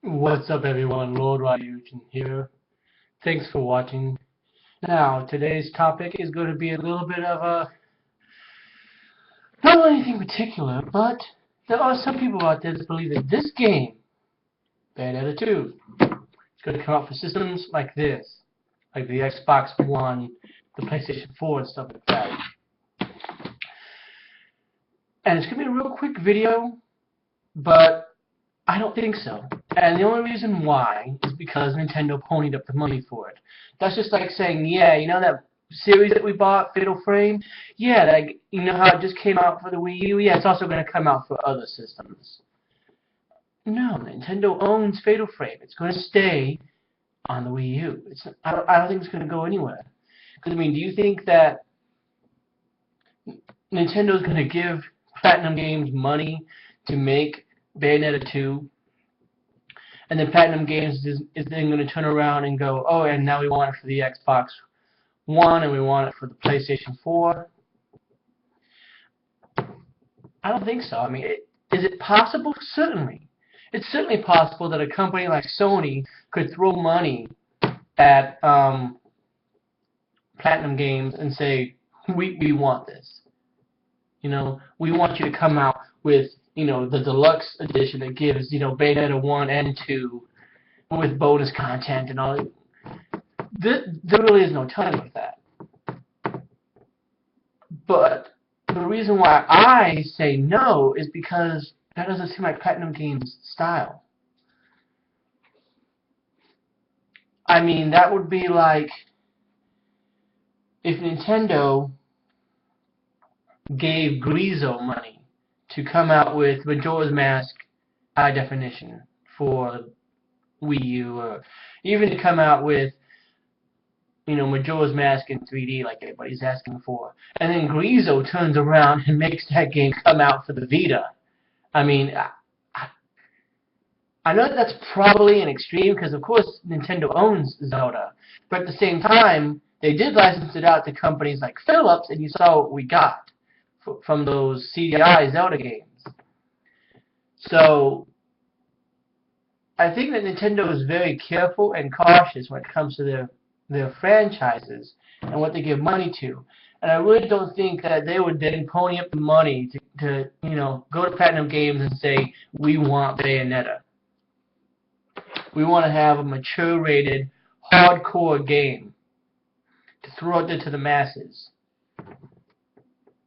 What's up, everyone? Lord Ryujin here. Thanks for watching. Now, today's topic is going to be a little bit of a, not anything particular, but there are some people out there that believe that this game, Bayonetta 2, is going to come out for systems like this, like the Xbox One, the PlayStation 4, and stuff like that. And it's going to be a real quick video, but I don't think so. And the only reason why is because Nintendo ponied up the money for it. That's just like saying, yeah, you know that series that we bought, Fatal Frame? Yeah, that, you know how it just came out for the Wii U? Yeah, it's also going to come out for other systems. No, Nintendo owns Fatal Frame. It's going to stay on the Wii U. I don't think it's going to go anywhere. Because, I mean, do you think that Nintendo's going to give Platinum Games money to make Bayonetta 2? And then Platinum Games is then going to turn around and go, oh, and now we want it for the Xbox One and we want it for the PlayStation 4. I don't think so. I mean, is it possible? Certainly. It's certainly possible that a company like Sony could throw money at Platinum Games and say, we want this. You know, we want you to come out with, you know, the deluxe edition that gives, you know, Bayonetta 1 and 2 with bonus content and all. There really is no telling with that. But the reason why I say no is because that doesn't seem like Platinum Games' style. I mean, that would be like if Nintendo gave Grezzo money to come out with Majora's Mask high definition for Wii U, or even to come out with, you know, Majora's Mask in 3D like everybody's asking for, and then Grezzo turns around and makes that game come out for the Vita. I mean, I know that's probably an extreme because, of course, Nintendo owns Zelda, but at the same time, they did license it out to companies like Philips, and you saw what we got from those CDI Zelda games. So I think that Nintendo is very careful and cautious when it comes to their franchises and what they give money to. And I really don't think that they would then pony up the money to you know, go to Platinum Games and say, we want Bayonetta. We want to have a mature-rated, hardcore game to throw out there to the masses.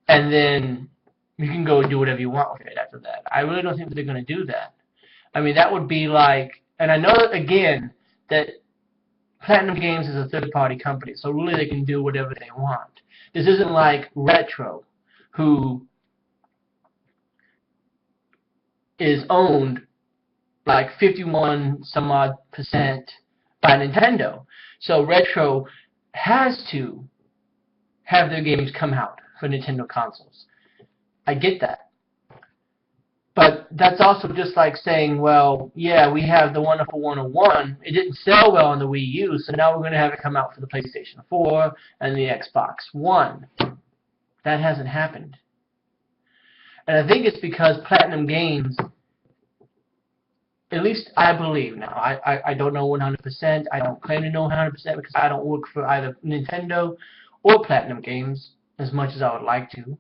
And then you can go do whatever you want with it after that. I really don't think that they're going to do that. I mean, that would be like, and I know, again, that Platinum Games is a third-party company, so really they can do whatever they want. This isn't like Retro, who is owned like 51-some-odd% by Nintendo. So Retro has to have their games come out for Nintendo consoles. I get that. But that's also just like saying, well, yeah, we have the Wonderful 101. It didn't sell well on the Wii U, so now we're going to have it come out for the PlayStation 4 and the Xbox One. That hasn't happened. And I think it's because Platinum Games, at least I believe now, I don't know 100%, I don't claim to know 100% because I don't work for either Nintendo or Platinum Games as much as I would like to.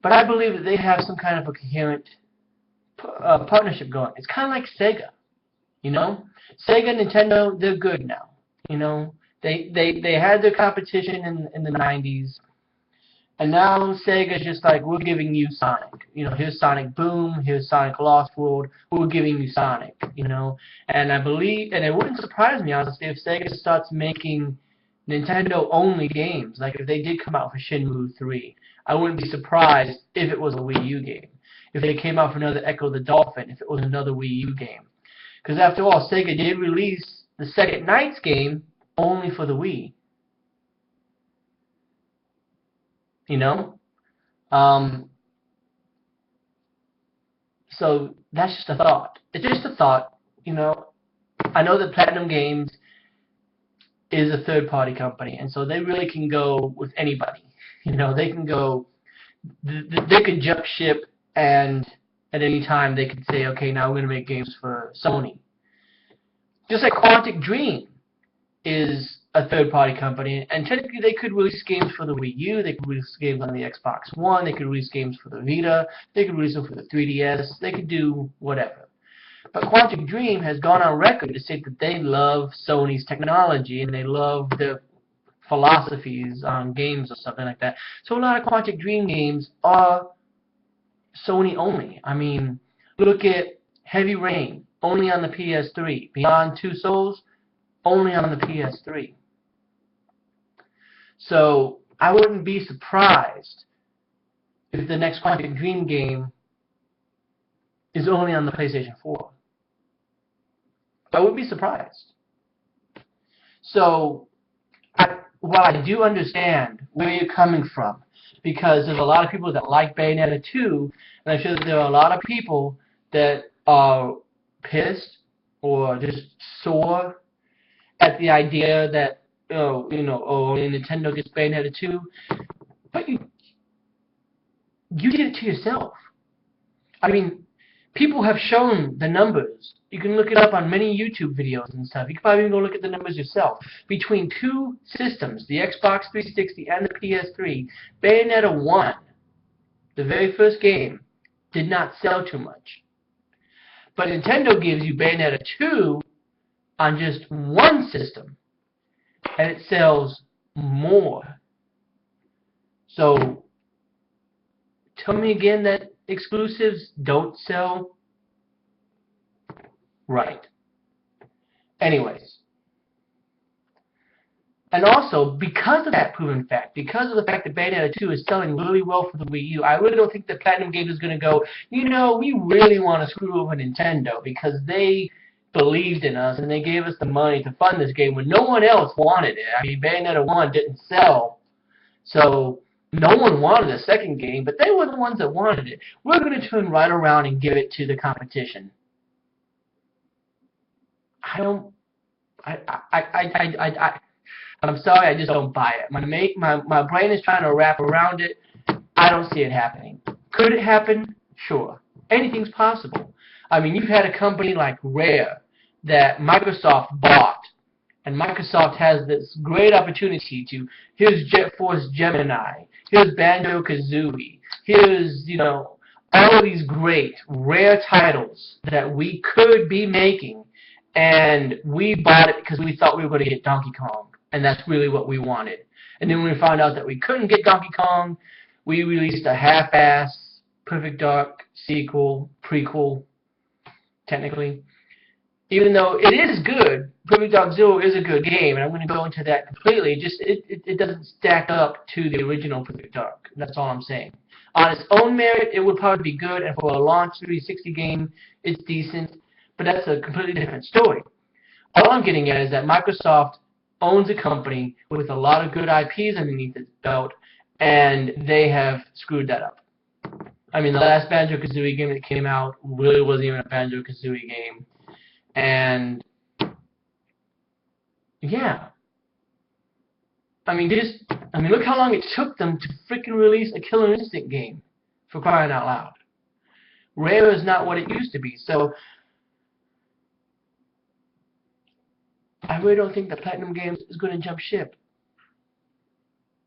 But I believe that they have some kind of a coherent partnership going. It's kind of like Sega, you know? Sega and Nintendo, they're good now, you know? They had their competition in the 90s, and now Sega's just like, we're giving you Sonic. You know, here's Sonic Boom, here's Sonic Lost World, we're giving you Sonic, you know? And I believe, and it wouldn't surprise me, honestly, if Sega starts making Nintendo-only games. Like if they did come out for Shenmue 3, I wouldn't be surprised if it was a Wii U game. If they came out for another Echo the Dolphin, if it was another Wii U game. Because after all, Sega did release the Second Nights game only for the Wii. You know? So that's just a thought. It's just a thought, you know. I know that Platinum Games is a third-party company, and so they really can go with anybody. You know, they can go, they can jump ship and At any time, they could say, okay, now we're going to make games for Sony. Just like Quantic Dream is a third-party company, and technically they could release games for the Wii U, they could release games on the Xbox One, they could release games for the Vita, they could release them for the 3DS, they could do whatever. But Quantic Dream has gone on record to say that they love Sony's technology and they love their philosophies on games or something like that. So a lot of Quantic Dream games are Sony only. I mean, look at Heavy Rain, only on the PS3. Beyond Two Souls, only on the PS3. So I wouldn't be surprised if the next Quantic Dream game is only on the PlayStation 4. I would be surprised. So, while I do understand where you're coming from, because there's a lot of people that like Bayonetta 2, and I'm sure that there are a lot of people that are pissed or just sore at the idea that, Nintendo gets Bayonetta 2, but you did it to yourself. I mean, people have shown the numbers. You can look it up on many YouTube videos and stuff. You can probably even go look at the numbers yourself. Between two systems, the Xbox 360 and the PS3, Bayonetta 1, the very first game, did not sell too much. But Nintendo gives you Bayonetta 2 on just one system, and it sells more. So, tell me again that exclusives don't sell? Right. Anyways. And also, because of that proven fact, because of the fact that Bayonetta 2 is selling really well for the Wii U, I really don't think that Platinum Games is going to go, we really want to screw over Nintendo because they believed in us and they gave us the money to fund this game when no one else wanted it. I mean, Bayonetta 1 didn't sell, so no one wanted a second game, but they were the ones that wanted it. We're going to turn right around and give it to the competition. I'm sorry, I just don't buy it. My brain is trying to wrap around it. I don't see it happening. Could it happen? Sure. Anything's possible. I mean, you've had a company like Rare that Microsoft bought, and Microsoft has this great opportunity to, here's Jet Force Gemini, here's Banjo-Kazooie, here's, all of these great, rare titles that we could be making, and we bought it because we thought we were going to get Donkey Kong, and that's really what we wanted. And then when we found out that we couldn't get Donkey Kong, we released a half-ass Perfect Dark sequel, prequel, technically. Even though it is good, Perfect Dark Zero is a good game, and I'm going to go into that completely. It doesn't stack up to the original Perfect Dark. That's all I'm saying. On its own merit, it would probably be good, and for a launch 360 game, it's decent. But that's a completely different story. All I'm getting at is that Microsoft owns a company with a lot of good IPs underneath its belt, and they have screwed that up. I mean, the last Banjo-Kazooie game that came out really wasn't even a Banjo-Kazooie game. And, yeah. I mean, look how long it took them to freaking release a Killer Instinct game, for crying out loud. Rare is not what it used to be, so I really don't think that Platinum Games is going to jump ship.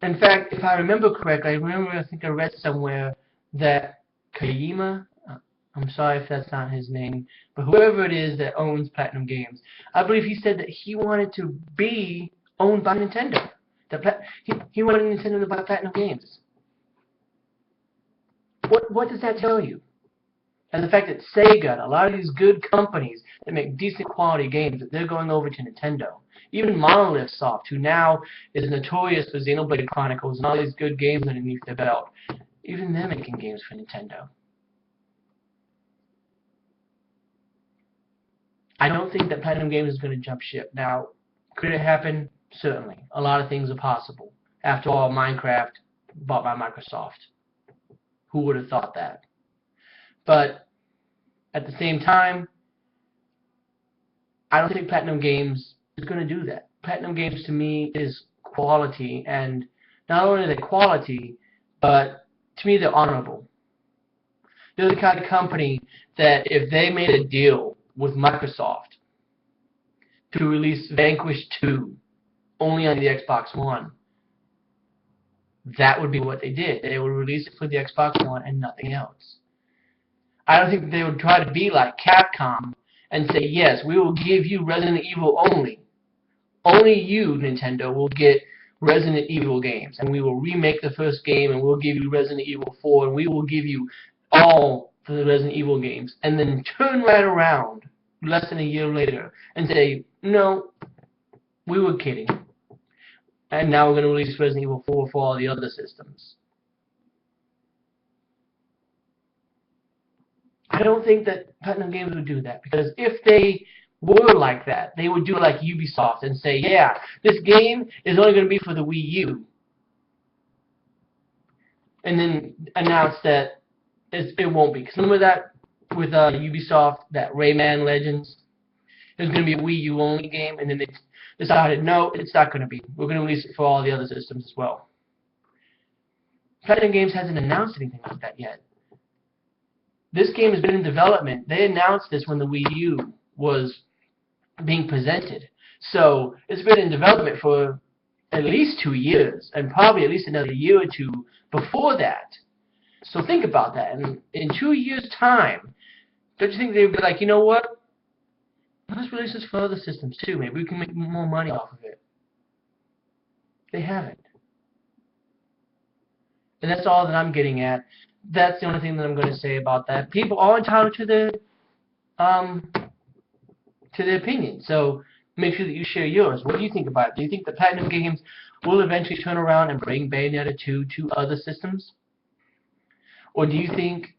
In fact, if I remember correctly, I think I read somewhere that Kojima, I'm sorry if that's not his name, but whoever it is that owns Platinum Games, I believe he said that he wanted to be owned by Nintendo. He wanted Nintendo to buy Platinum Games. What does that tell you? And the fact that Sega, a lot of these good companies that make decent quality games, that they're going over to Nintendo. Even Monolith Soft, who now is notorious for Xenoblade Chronicles and all these good games underneath their belt, even they're making games for Nintendo. I don't think that Platinum Games is going to jump ship. Now, could it happen? Certainly. A lot of things are possible. After all, Minecraft bought by Microsoft. Who would have thought that? But at the same time, I don't think Platinum Games is going to do that. Platinum Games to me is quality, and not only are they quality, but to me they're honorable. They're the kind of company that if they made a deal with Microsoft to release Vanquish 2 only on the Xbox One, that would be what they did. They would release it for the Xbox One and nothing else. I don't think they would try to be like Capcom and say, yes, we will give you Resident Evil only. Only you, Nintendo, will get Resident Evil games, and we will remake the first game, and we'll give you Resident Evil 4, and we will give you all for the Resident Evil games, and then turn right around less than a year later and say, no, we were kidding. And now we're going to release Resident Evil 4 for all the other systems. I don't think that Platinum Games would do that, because if they were like that, they would do like Ubisoft and say, yeah, this game is only going to be for the Wii U. And then announce that it won't be. Because remember that with Ubisoft, that Rayman Legends? It was going to be a Wii U only game, and then they decided, no, it's not going to be. We're going to release it for all the other systems as well. Platinum Games hasn't announced anything like that yet. This game has been in development. They announced this when the Wii U was being presented. So it's been in development for at least 2 years, and probably at least another year or two before that. So think about that. And in 2 years' time, don't you think they would be like, you know what? Let's release this for other systems too. Maybe we can make more money off of it. They haven't. And that's all that I'm getting at. That's the only thing that I'm going to say about that. People are entitled to their opinion. So make sure that you share yours. What do you think about it? Do you think the Platinum Games will eventually turn around and bring Bayonetta 2 to other systems? Or do you think,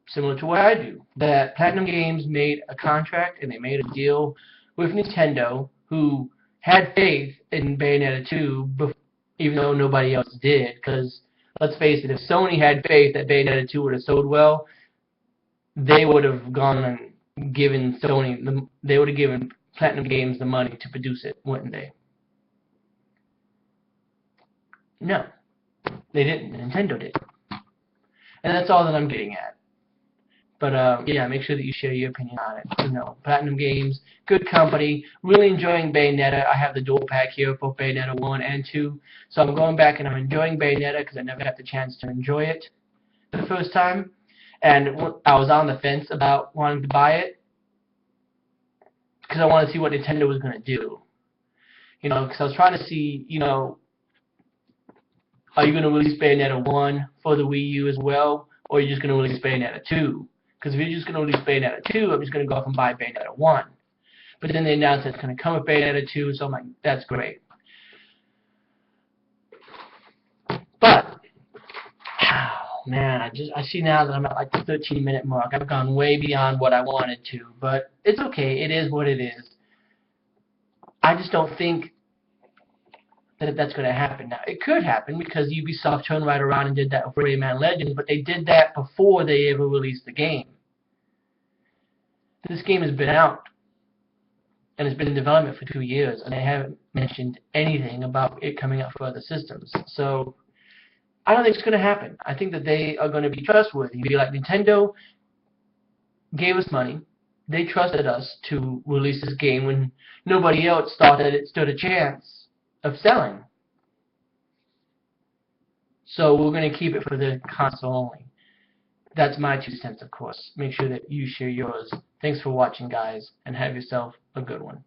similar to what I do, that Platinum Games made a contract and they made a deal with Nintendo, who had faith in Bayonetta 2, even though nobody else did? Because let's face it, if Sony had faith that Bayonetta 2 would have sold well, they would have gone and given they would have given Platinum Games the money to produce it, wouldn't they? No, they didn't. Nintendo did. And that's all that I'm getting at. But yeah, make sure that you share your opinion on it. You know, Platinum Games, good company. Really enjoying Bayonetta. I have the dual pack here for Bayonetta 1 and 2. So I'm going back and I'm enjoying Bayonetta because I never had the chance to enjoy it the first time. And I was on the fence about wanting to buy it because I wanted to see what Nintendo was going to do. You know, because I was trying to see, you know, are you going to release Bayonetta 1 for the Wii U as well? Or are you just going to release Bayonetta 2? Because if you're just going to release Bayonetta 2, I'm just going to go off and buy Bayonetta 1. But then they announced that it's going to come with Bayonetta 2, so I'm like, that's great. But, oh, man, I see now that I'm at like the 13-minute mark. I've gone way beyond what I wanted to. But it's okay. It is what it is. I just don't think that that's going to happen. Now, it could happen because Ubisoft turned right around and did that with Rayman Legends, but they did that before they ever released the game. This game has been out, and it's been in development for 2 years, and they haven't mentioned anything about it coming out for other systems. So, I don't think it's going to happen. I think that they are going to be trustworthy. Be like, Nintendo gave us money. They trusted us to release this game when nobody else thought that it stood a chance of selling. So we're going to keep it for the console only. That's my 2 cents, of course. Make sure that you share yours. Thanks for watching, guys, and have yourself a good one.